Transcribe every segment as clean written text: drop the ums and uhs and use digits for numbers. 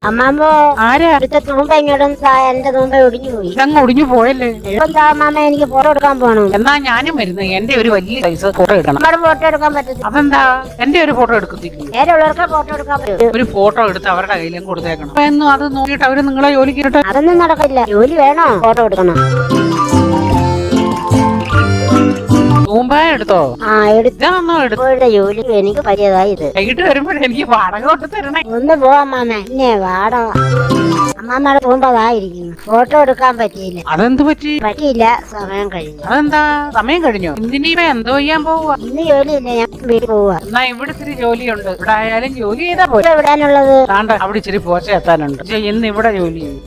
അമ്മാമ്മോ ആരാ അടുത്ത തൂമ്പ ഇങ്ങോട്ടും എന്റെ തൂമ്പ ഒടിഞ്ഞു പോയി. ഇതങ്ങ് ഒടിഞ്ഞു പോയല്ലേ? എന്താ അമ്മാമ്മ എനിക്ക് ഫോട്ടോ എടുക്കാൻ പോണം. എന്നാ ഞാനും വരുന്നത്. എന്റെ ഒരു വലിയ സൈസ് ഫോട്ടോ എടുക്കണം. നമ്മുടെ ഫോട്ടോ എടുക്കാൻ പറ്റത്തില്ല. അതെന്താ? എന്റെ ഒരു ഫോട്ടോ എടുക്കത്തില്ല. നേരെയുള്ളവർക്ക് ഫോട്ടോ എടുക്കാൻ പറ്റും. ഒരു ഫോട്ടോ എടുത്ത് അവരുടെ കയ്യിലും കൊടുത്തേക്കണം. അപ്പൊ എന്നും അത് നോക്കിയിട്ട് അവര് നിങ്ങളെ ജോലിക്ക് ഇരട്ടെ. അതൊന്നും നടക്കില്ല. ജോലി വേണോ? ഫോട്ടോ എടുക്കണം. തൂമ്പായ എടുത്തോ? ആ ഇതാണോ എടുത്തോ? ജോലി എനിക്ക് പറ്റിയതായി ഇത്. വൈകിട്ട് വരുമ്പോഴേ എനിക്ക് വാടക കൊണ്ട് തരണേ. ഒന്ന് പോ അമ്മാമ്മ. പിന്നെ വാടക അമ്മാമ്മയുടെ തൂമ്പതായിരിക്കുന്നു. ഫോട്ടോ എടുക്കാൻ പറ്റിയില്ല. അതെന്ത് പറ്റി? പറ്റിയില്ല, സമയം കഴിഞ്ഞു. അതെന്താ? സമയം കഴിഞ്ഞോ? എന്തിനീപ്പ എന്തോ ചെയ്യാൻ പോവാ? ഇന്ന് ജോലിയില്ല, ഞാൻ വീട്ടിൽ പോവാ. എന്നാ ഇവിടെ ഇത്തിരി ജോലിയുണ്ട്. ഇവിടെ ആയാലും ജോലി ചെയ്താ പോലെ. എവിടാനുള്ളത്? താണ്ട അവിടെ ഇച്ചിരി പോച്ച എത്താനുണ്ട്. ഇന്ന് ഇവിടെ ജോലി ചെയ്യും.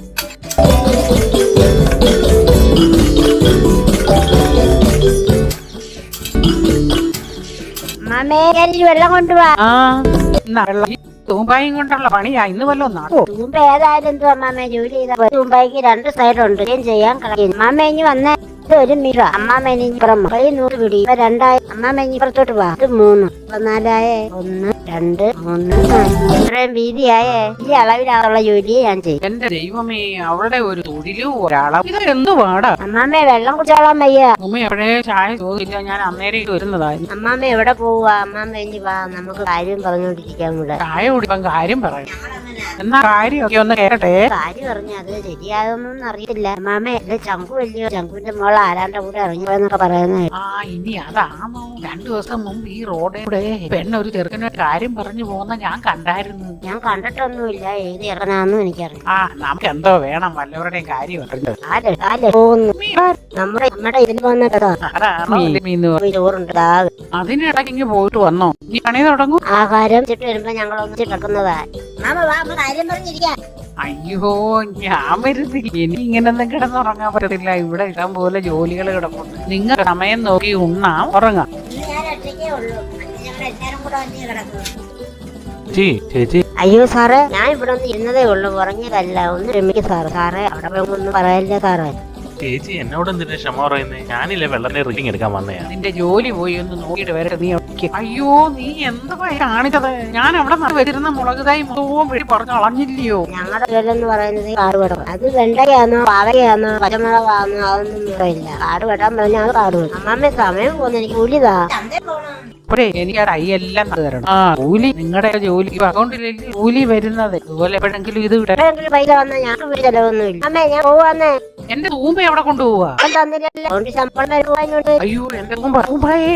അമ്മാമ്മേ വെള്ളം കൊണ്ടുപോവാ. ആ വെള്ളം തൂമ്പായും കൊണ്ടുള്ള പണിയാ. ഇന്ന് വല്ലതും നടോ? തൂമ്പ ഏതായാലും എന്തോ അമ്മാമ്മ ജോലി ചെയ്ത തൂമ്പായിക്ക് 2 സൈഡുണ്ട്. ചെയ്യാൻ കളയും. അമ്മാമ്മ ഇനി വന്നേ. ഇത് 1 മീറ്റർ. അമ്മാമ്മ ഇനി ഇപ്പുറം 100 പിടി. 2 അമ്മാമ്മ ഇനി ഇപ്പുറത്തോട്ട് പോവാ. ഇത് 3 4 1 2 3 ഇത്രയും വീതിയായേ. ഈ അളവിലുള്ള ജോലിയെ ഞാൻ ചെയ്യും. എന്റെ ദൈവമേ, അവളുടെ ഒരു തൊഴിലും ഒരാളും. ഇത് എന്ത് പാടാ? അമ്മാമ്മ വെള്ളം കുടിച്ചോളാൻ വയ്യ. ഉമ്മ എവിടെ ചായ ചോദിച്ചില്ല. ഞാൻ അന്നേരം വരുന്നതായിരുന്നു. അമ്മാമ്മ എവിടെ പോവാ? അമ്മാമ്മ ഇനി വാ, നമുക്ക് കാര്യം പറഞ്ഞോണ്ടിരിക്കാൻ കൂടെ. ചായ കുടിപ്പം കാര്യം പറയാം. എന്നാ കാര്യമൊക്കെ ഒന്ന് കേട്ടെ. കാര്യം പറഞ്ഞ അത് ശരിയാകുമെന്ന് അറിയില്ല. അമ്മാമ്മ എന്റെ ചങ്കു വലിയ ചങ്കുവിന്റെ മോൾ ആരാന്റെ കൂടെ ഇറങ്ങിപ്പോയെന്നൊക്കെ പറയുന്നത്. ആ ഇനി അതാണോ? 2 ദിവസം മുമ്പ് ഈ റോഡിലൂടെ പെണ്ണൊരു ചെറുക്കനെ കാര്യം പറഞ്ഞു പോകുന്ന ഞാൻ കണ്ടായിരുന്നു. ഞാൻ കണ്ടിട്ടൊന്നുമില്ല. ഏത് ഇറങ്ങാന്നും എനിക്കറിയാം. ആ നമുക്ക് എന്തോ വേണം, വല്ലവരുടെയും കാര്യം പോകുന്നു. നമ്മുടെ ഇതിൽ വന്ന ചോറുണ്ട്. അതിനിടയ്ക്ക് ഇങ്ങ് പോയിട്ട് വന്നോ? നീ പണി തുടങ്ങും. ആഹാരം ചിട്ട് വരുമ്പോ ഞങ്ങൾ ഒന്നിച്ച് കിടക്കുന്നതാ. കാര്യം പറഞ്ഞിരിക്കാം. അയ്യോ, ഞാൻ വരുന്നില്ല. എനിക്ക് ഇങ്ങനൊന്നും കിടന്നുറങ്ങാൻ പറ്റത്തില്ല. ഇവിടെ ഇഷ്ടം പോലെ ജോലികൾ കിടപ്പുണ്ട്. നിങ്ങൾ സമയം നോക്കി ഉണ്ണാം, ഉറങ്ങാം. ചേച്ചി. അയ്യോ സാറേ, ഞാൻ ഇവിടെ ഒന്ന് ഇരുന്നതേ ഉള്ളൂ, ഉറങ്ങിയതല്ല. ഒന്ന് ക്ഷമിക്ക് സാറ്. സാറേ അവിടെ ഒന്നും പറയല്ലേ സാറേ. ചേച്ചി എന്നോട് എന്തിനാ ക്ഷമ പറയുന്നേ? ഞാനില്ലേ വെള്ളത്തെ റീഡിങ് എടുക്കാൻ വന്നയാ. നിന്റെ ജോലി പോയി ഒന്ന് നോക്കിയിട്ട് വരെ നീ. അയ്യോ, നീ എന്താ കാണിച്ചത്? ഞാൻ അവിടെ വരുന്ന മുളകുതായി മുഖവും വെടി പറഞ്ഞു കളഞ്ഞില്ലയോ? ഞങ്ങളുടെ ജോലെന്ന് പറയുന്നത് കാട് വെട്ടം. അത് വെണ്ടയാന്നോ പാവയാന്നോ പച്ചമുളകാന്നോ അതൊന്നും പറയില്ല. കാട് വെട്ടാൻ പറഞ്ഞാൽ അത് കാട് വെട്ടും. അമ്മമ്മ സമയം പോകുന്ന എനിക്ക് കൂലിതാ. അപ്പോഴേ എനിക്ക് ആ കൈയെല്ലാം തരണം. ആ കൂലി നിങ്ങളുടെ ജോലി അക്കൗണ്ടിലേക്ക് കൂലി വരുന്നത്. അതുപോലെ എപ്പോഴെങ്കിലും ഇത് എപ്പോഴെങ്കിലും പൈസ വന്നാൽ ഞങ്ങൾക്ക് ചെലവൊന്നുമില്ല. അമ്മേ ഞാൻ പോവാന്നേ. എന്റെ തൂമ്പ എവിടെ കൊണ്ടുപോവാ? തന്നില്ലല്ലോ. ശമ്പളം വരുവാ. അയ്യോ, എന്റെ തൂമ്പായേ